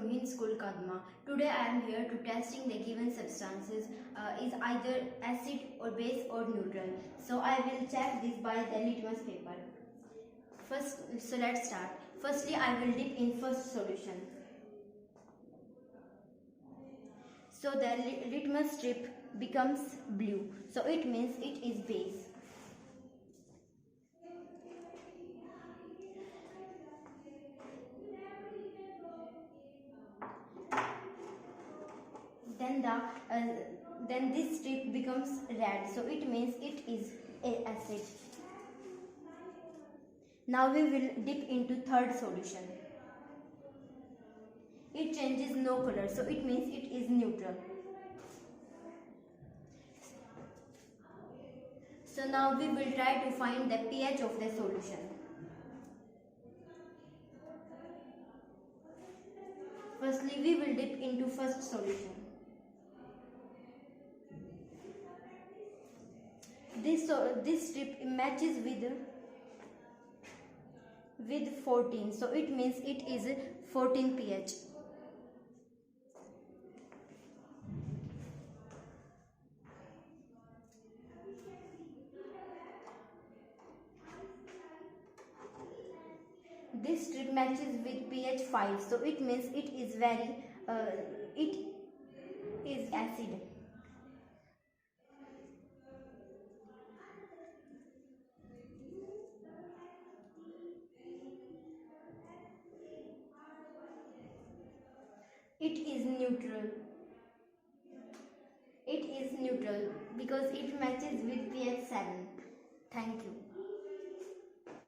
from Hind School Kadma. Today I am here to testing the given substances is either acid or base or neutral. So I will check this by the litmus paper. So let's start. Firstly, I will dip in first solution. So the litmus strip becomes blue. So it means it is base. Then this strip becomes red, so it means it is acid. Now we will dip into third solution. It changes no color, so it means it is neutral. So now we will try to find the pH of the solution. Firstly, we will dip into first solution. This strip matches with 14, so it means it is 14 pH. This strip matches with pH 5, so it means it is acid. It is neutral. It is neutral because it matches with pH 7. Thank you.